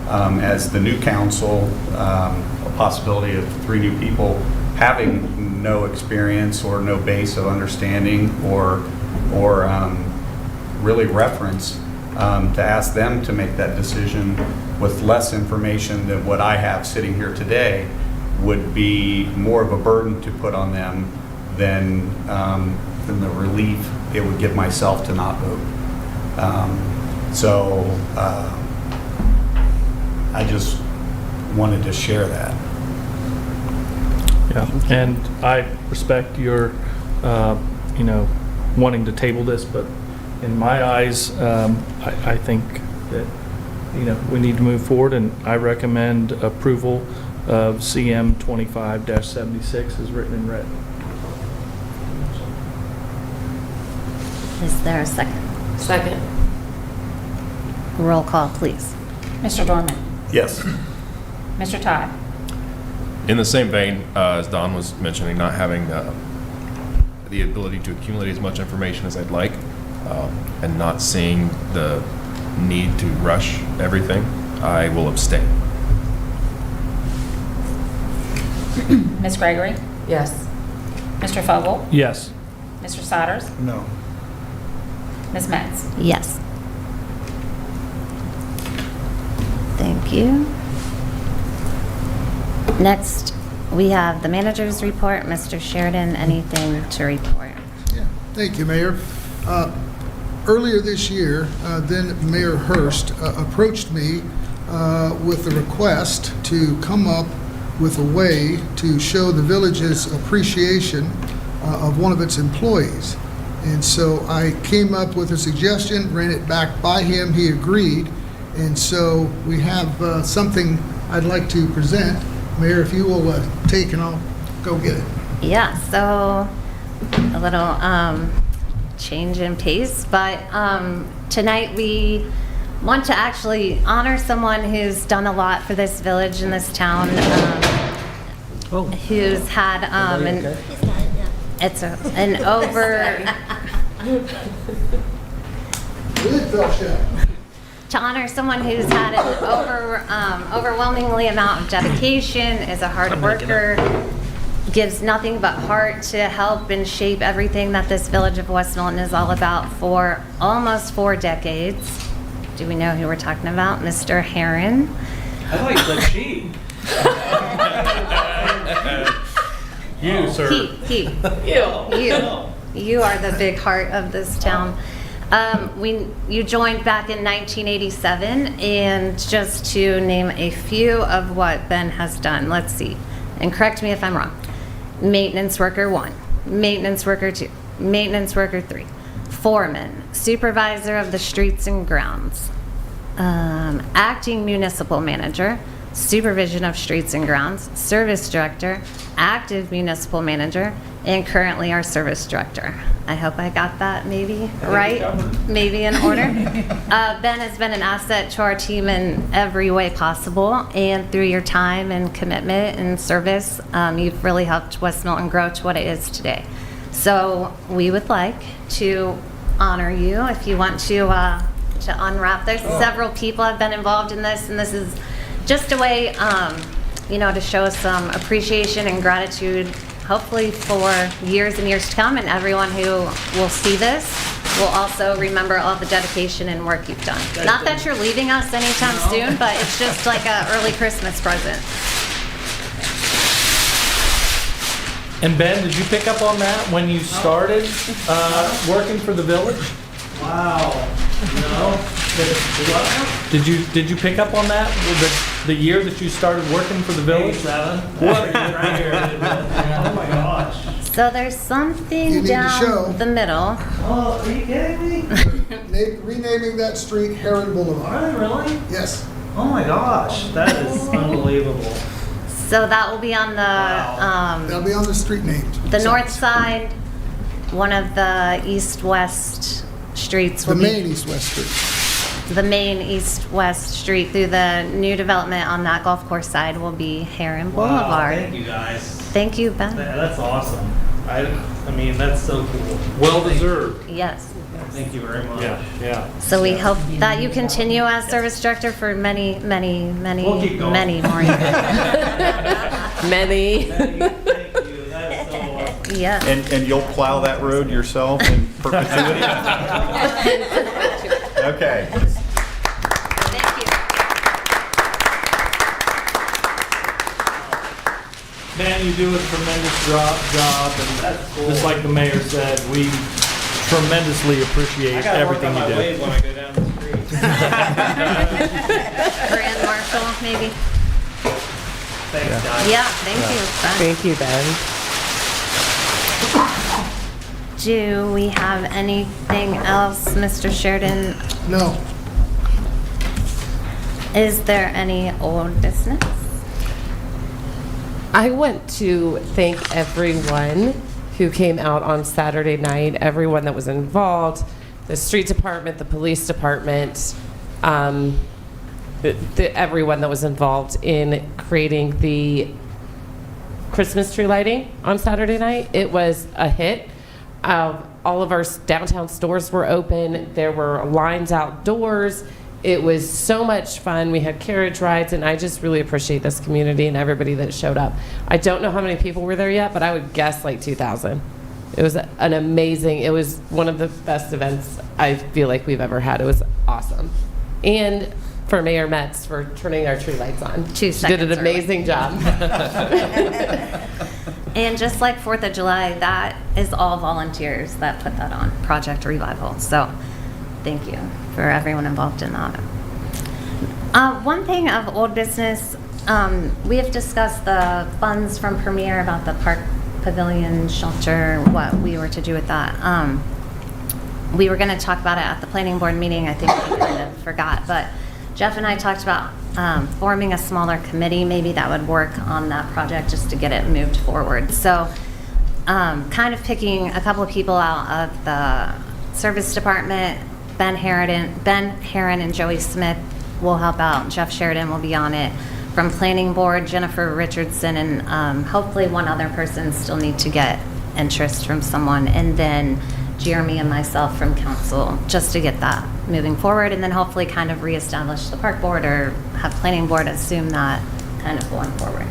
Speaker 3: As the new council, a possibility of 3 new people having no experience or no base of understanding or really reference, to ask them to make that decision with less information than what I have sitting here today would be more of a burden to put on them than the relief it would give myself to not vote. So I just wanted to share that.
Speaker 6: Yeah, and I respect your, you know, wanting to table this, but in my eyes, I think that, you know, we need to move forward, and I recommend approval of CM 25-76 as written and read.
Speaker 9: Is there a second?
Speaker 5: Second.
Speaker 9: Roll call, please.
Speaker 4: Mr. Dorman?
Speaker 3: Yes.
Speaker 4: Mr. Todd?
Speaker 10: In the same vein, as Don was mentioning, not having the ability to accumulate as much information as I'd like, and not seeing the need to rush everything, I will abstain.
Speaker 4: Ms. Gregory?
Speaker 5: Yes.
Speaker 4: Mr. Fogel?
Speaker 6: Yes.
Speaker 4: Mr. Sodders?
Speaker 12: No.
Speaker 4: Ms. Metz?
Speaker 9: Yes. Thank you. Next, we have the manager's report. Mr. Sheridan, anything to report?
Speaker 7: Yeah, thank you, Mayor. Earlier this year, then Mayor Hurst approached me with a request to come up with a way to show the village's appreciation of one of its employees. And so I came up with a suggestion, ran it back by him, he agreed, and so we have something I'd like to present. Mayor, if you will take, and I'll go get it.
Speaker 9: Yeah, so a little change in pace, but tonight we want to actually honor someone who's done a lot for this village and this town, who's had an to honor someone who's had an overwhelmingly amount of dedication, is a hard worker, gives nothing but heart to help and shape everything that this village of West Milton is all about for almost 4 decades. Do we know who we're talking about? Mr. Heron.
Speaker 6: I like the she. You, sir.
Speaker 9: You are the big heart of this town. You joined back in 1987, and just to name a few of what Ben has done, let's see, and correct me if I'm wrong. Maintenance worker 1, maintenance worker 2, maintenance worker 3, foreman, supervisor of the streets and grounds, acting municipal manager, supervision of streets and grounds, service director, active municipal manager, and currently our service director. I hope I got that maybe right, maybe in order. Ben has been an asset to our team in every way possible, and through your time and commitment and service, you've really helped West Milton grow to what it is today. So we would like to honor you if you want to unwrap. There's several people have been involved in this, and this is just a way, to show some appreciation and gratitude, hopefully for years and years to come, and everyone who will see this will also remember all the dedication and work you've done. Not that you're leaving us anytime soon, but it's just like an early Christmas present.
Speaker 6: And Ben, did you pick up on that when you started working for the village?
Speaker 11: Wow. No?
Speaker 6: Did you pick up on that the year that you started working for the village?
Speaker 11: 87.
Speaker 6: What?
Speaker 11: Right here. Oh my gosh.
Speaker 8: So there's something
Speaker 7: You need to show.
Speaker 8: down the middle.
Speaker 11: Oh, are you kidding me?
Speaker 7: Renaming that street Heron Boulevard.
Speaker 11: Are they really?
Speaker 7: Yes.
Speaker 11: Oh my gosh, that is unbelievable.
Speaker 8: So that will be on the
Speaker 7: That'll be on the street named.
Speaker 8: the north side. One of the east-west streets
Speaker 7: The
Speaker 8: will
Speaker 7: main
Speaker 8: be
Speaker 7: east-west street.
Speaker 8: the main east-west street through the new development on that golf course side will be Heron Boulevard.
Speaker 11: Wow, thank you guys.
Speaker 8: Thank you, Ben.
Speaker 11: That's awesome. I mean, that's so cool.
Speaker 6: Well deserved.
Speaker 8: Yes.
Speaker 11: Thank you very much.
Speaker 6: Yeah.
Speaker 8: So we hope that you continue as service director for many, many, many,
Speaker 11: We'll keep going.
Speaker 8: many more years.
Speaker 5: Many.
Speaker 11: Thank you. That is so awesome.
Speaker 8: Yes.
Speaker 3: And you'll plow that road yourself in perpetuity? Okay.
Speaker 8: Thank you.
Speaker 6: Ben, you do a tremendous job, and just like the mayor said, we tremendously appreciate everything you do.
Speaker 11: when I go down the street.
Speaker 8: Grand Marshal, maybe?
Speaker 11: Thanks, guys.
Speaker 8: Yeah, thank you. Ben.
Speaker 5: Thank you, Ben.
Speaker 8: Do we have anything else, Mr. Sheridan?
Speaker 7: No.
Speaker 8: Is there any old business?
Speaker 5: I want to thank everyone who came out on Saturday night, everyone that was involved, the street department, the police department, everyone that was involved in creating the Christmas tree lighting on Saturday night. It was a hit. All of our downtown stores were open. There were lines outdoors. It was so much fun. We had carriage rides, and I just really appreciate this community and everybody that showed up. I don't know how many people were there yet, but I would guess like 2,000. It was an amazing, it was one of the best events I feel like we've ever had. It was awesome. And for Mayor Metz for turning our tree lights on.
Speaker 8: 2
Speaker 5: She did an
Speaker 8: seconds early.
Speaker 5: amazing job.
Speaker 8: And just like 4th of July, that is all volunteers that put that on, Project Revival. So thank you for everyone involved in that. One thing of old business, we have discussed the funds from Premier about the park pavilion shelter, what we were to do with that. We were going to talk about it at the planning board meeting. I think we kind of forgot, but Jeff and I talked about forming a smaller committee. Maybe that would work on that project just to get it moved forward. So kind of picking a couple of people out of the service department. Ben Heron and Joey Smith will help out. Jeff Sheridan will be on it. From planning board, Jennifer Richardson, and hopefully one other person still need to get interest from someone. And then Jeremy and myself from council, just to get that moving forward, and then hopefully kind of reestablish the park board or have planning board assume that kind of going forward.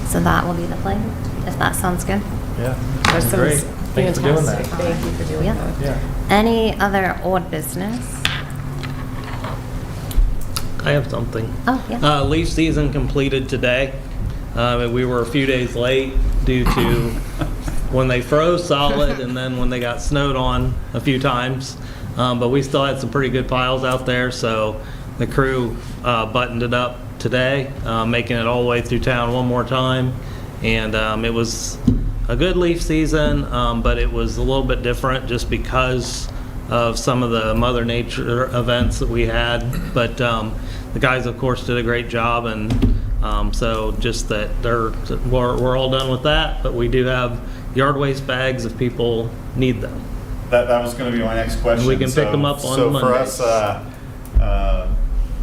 Speaker 8: So that will be the plan, if that sounds good.
Speaker 6: Yeah,
Speaker 5: That sounds
Speaker 6: great. Thanks for doing that.
Speaker 5: fantastic. Thank you for doing that.
Speaker 6: Yeah.
Speaker 8: Any other old business?
Speaker 11: I have something.
Speaker 8: Oh, yeah.
Speaker 11: Leaf season completed today. We were a few days late due to when they froze solid and then when they got snowed on a few times. But we still had some pretty good piles out there, so the crew buttoned it up today, making it all the way through town one more time. And it was a good leaf season, but it was a little bit different just because of some of the Mother Nature events that we had. But the guys, of course, did a great job, and so just that we're all done with that, but we do have yard waste bags if people need them.
Speaker 3: That was going to be my next question.
Speaker 11: We can pick them up on
Speaker 3: So for
Speaker 11: Mondays.
Speaker 3: us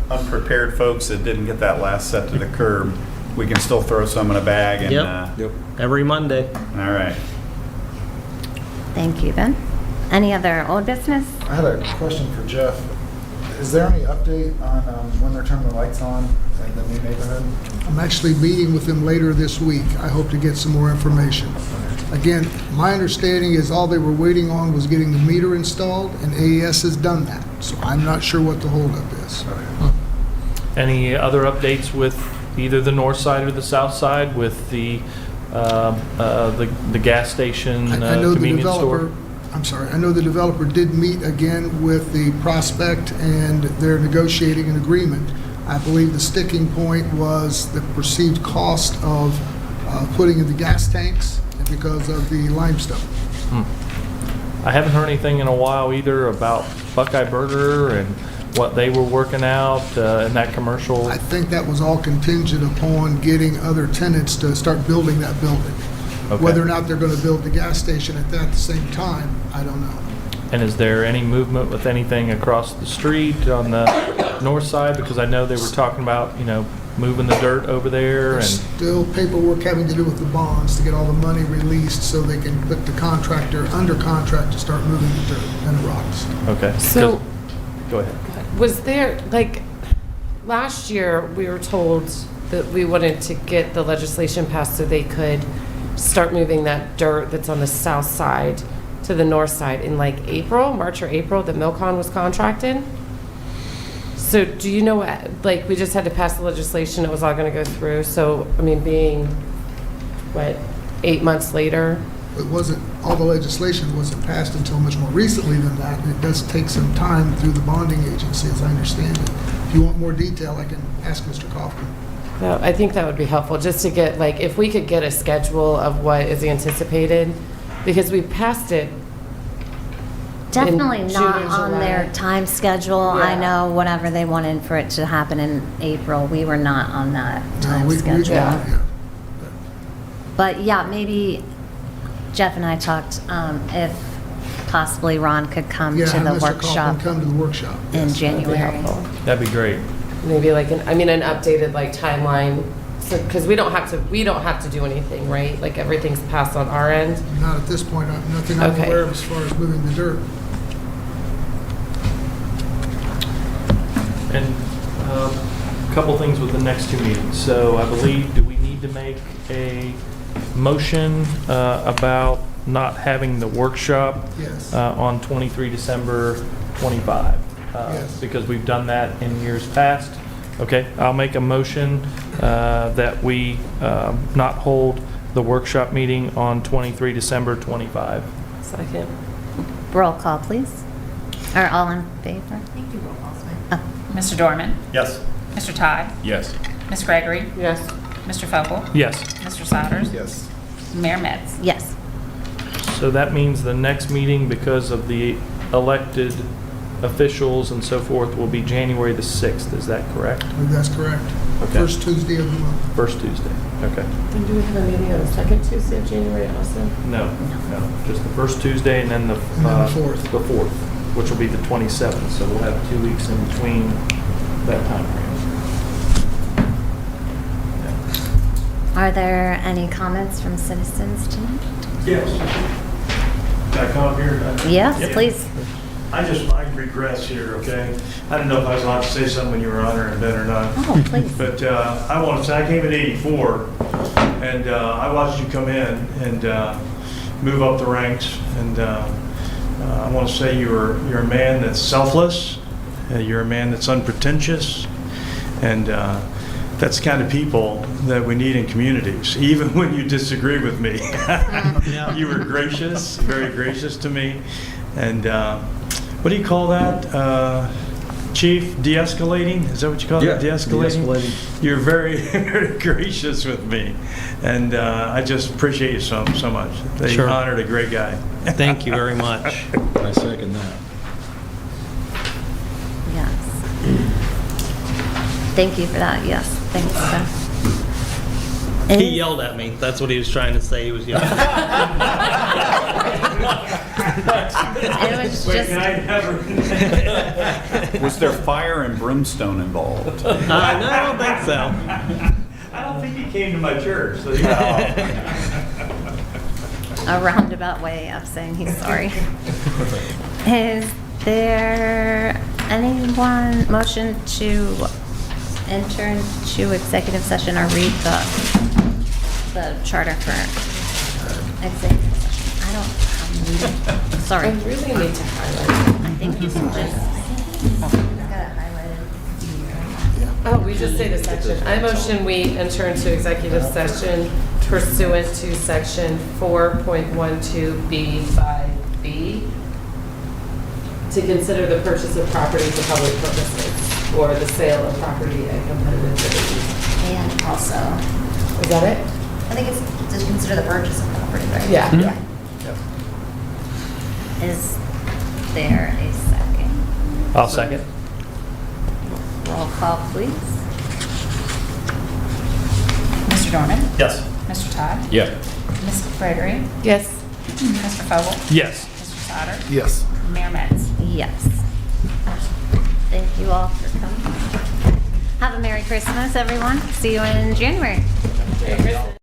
Speaker 3: unprepared folks that didn't get that last set to the curb, we can still throw some in a bag and.
Speaker 11: Yep. Every Monday.
Speaker 3: All right.
Speaker 9: Thank you, Ben. Any other old business?
Speaker 12: I had a question for Jeff. Is there any update on when they're turning the lights on in the new neighborhood?
Speaker 7: I'm actually meeting with them later this week. I hope to get some more information. Again, my understanding is all they were waiting on was getting the meter installed, and AES has done that. So I'm not sure what the holdup is.
Speaker 6: Any other updates with either the north side or the south side with the gas station
Speaker 7: I know the
Speaker 6: convenience
Speaker 7: developer,
Speaker 6: store?
Speaker 7: I'm sorry, I know the developer did meet again with the prospect, and they're negotiating an agreement. I believe the sticking point was the perceived cost of putting in the gas tanks because of the limestone.
Speaker 6: I haven't heard anything in a while either about Buckeye Burger and what they were working out in that commercial.
Speaker 7: I think that was all contingent upon getting other tenants to start building that building.
Speaker 6: Okay.
Speaker 7: Whether or not they're going to build the gas station at the same time, I don't know.
Speaker 6: And is there any movement with anything across the street on the north side? Because I know they were talking about, moving the dirt over there
Speaker 7: There's
Speaker 6: and,
Speaker 7: still paperwork having to do with the bonds to get all the money released so they can put the contractor under contract to start moving the dirt and the rocks.
Speaker 6: okay.
Speaker 5: So,
Speaker 6: Go ahead.
Speaker 5: was there, last year, we were told that we wanted to get the legislation passed so they could start moving that dirt that's on the south side to the north side in March or April, that Milcon was contracted. So do you know, we just had to pass the legislation, it was all gonna go through, so, being, 8 months later?
Speaker 7: It wasn't, all the legislation wasn't passed until much more recently than that, and it does take some time through the bonding agency, as I understand it. If you want more detail, I can ask Mr. Kaufman.
Speaker 5: No, I think that would be helpful, just to get, if we could get a schedule of what is anticipated, because we passed it.
Speaker 9: Definitely
Speaker 5: in
Speaker 9: not
Speaker 5: June or
Speaker 9: on their
Speaker 5: July.
Speaker 9: time schedule. I
Speaker 5: Yeah.
Speaker 9: know whatever they wanted for it to happen in April, we were not on that time
Speaker 7: We
Speaker 9: schedule.
Speaker 7: yeah.
Speaker 9: But yeah, maybe Jeff and I talked, if possibly Ron could come
Speaker 7: Yeah,
Speaker 9: to
Speaker 7: have
Speaker 9: the
Speaker 7: Mr.
Speaker 9: workshop
Speaker 7: Kaufman come to the workshop.
Speaker 9: in
Speaker 7: Yes.
Speaker 5: That'd be
Speaker 9: January.
Speaker 5: helpful.
Speaker 6: That'd be great.
Speaker 5: Maybe an updated timeline, because we don't have to do anything, right? Everything's passed on our end.
Speaker 7: Not at this point, nothing I'm
Speaker 5: Okay.
Speaker 7: aware of as far as moving the dirt.
Speaker 6: And a couple things with the next two meetings. So I believe, do we need to make a motion about not having the workshop
Speaker 7: Yes.
Speaker 6: on 23 December 25?
Speaker 7: Yes.
Speaker 6: Because we've done that in years past. Okay, I'll make a motion that we not hold the workshop meeting on 23 December 25.
Speaker 5: Second.
Speaker 9: Roll call, please. Or all in favor?
Speaker 4: Mr. Dorman?
Speaker 3: Yes.
Speaker 4: Mr. Todd?
Speaker 10: Yes.
Speaker 4: Ms. Gregory?
Speaker 5: Yes.
Speaker 4: Mr. Fogel?
Speaker 6: Yes.
Speaker 4: Mr. Souders?
Speaker 12: Yes.
Speaker 4: Mayor Metz?
Speaker 9: Yes.
Speaker 6: So that means the next meeting, because of the elected officials and so forth, will be January the 6th. Is that correct?
Speaker 7: I believe that's correct.
Speaker 6: Okay.
Speaker 7: First Tuesday of the month.
Speaker 6: First Tuesday. Okay.
Speaker 5: Then do we have a meeting on the second Tuesday of January also?
Speaker 6: No, just the first Tuesday and then the
Speaker 7: then the fourth.
Speaker 6: The 4th, which will be the 27th. So we'll have 2 weeks in between that time frame.
Speaker 9: Are there any comments from citizens tonight?
Speaker 2: Yes. Can I come up here?
Speaker 9: Yes,
Speaker 2: Yeah.
Speaker 9: please.
Speaker 2: I regress here, okay? I didn't know if I was allowed to say something when you were on there in bed or not.
Speaker 9: Oh, please.
Speaker 2: But I want to say, I came in '84, and I watched you come in and move up the ranks. And I want to say you're a man that's selfless. You're a man that's unpretentious. And that's the kind of people that we need in communities, even when you disagree with me. You were gracious, very gracious to me. And what do you call that? Chief, de-escalating, is that what you call it?
Speaker 11: Yeah,
Speaker 2: De-escalating?
Speaker 11: de-escalating.
Speaker 2: You're very, very gracious with me, and I just appreciate you so much. They
Speaker 11: Sure.
Speaker 2: honored a great guy.
Speaker 11: Thank you very much.
Speaker 1: I second that.
Speaker 9: Yes. Thank you for that, yes, thanks.
Speaker 11: He yelled at me. That's what he was trying to say. He was yelling.
Speaker 9: It was just,
Speaker 3: Was there fire and brimstone involved?
Speaker 11: No, I don't think so.
Speaker 2: I don't think he came to my church, so
Speaker 9: a roundabout way of saying he's sorry. Is there anyone motion to enter into executive session or read the charter for executive session? I don't have,
Speaker 5: I
Speaker 9: sorry.
Speaker 5: really need to highlight.
Speaker 9: I think you should just.
Speaker 5: Oh, we just say the section. I motion we enter into executive session pursuant to section 4.12B5B to consider the purchase of property for public purposes or the sale of property at competitive bidding.
Speaker 8: And also,
Speaker 5: Is that it?
Speaker 8: I think it's to consider the purchase of property, right?
Speaker 5: Yeah.
Speaker 9: Is there a second?
Speaker 6: I'll second.
Speaker 9: Roll call, please.
Speaker 4: Mr. Dorman?
Speaker 6: Yes.
Speaker 4: Mr. Todd?
Speaker 10: Yeah.
Speaker 4: Ms. Gregory?
Speaker 5: Yes.
Speaker 4: Mr. Fogel?
Speaker 6: Yes.
Speaker 4: Mr. Sauter?
Speaker 12: Yes.
Speaker 4: Mayor Metz?
Speaker 9: Yes. Thank you all for coming. Have a Merry Christmas, everyone. See you in January.
Speaker 5: Merry Christmas.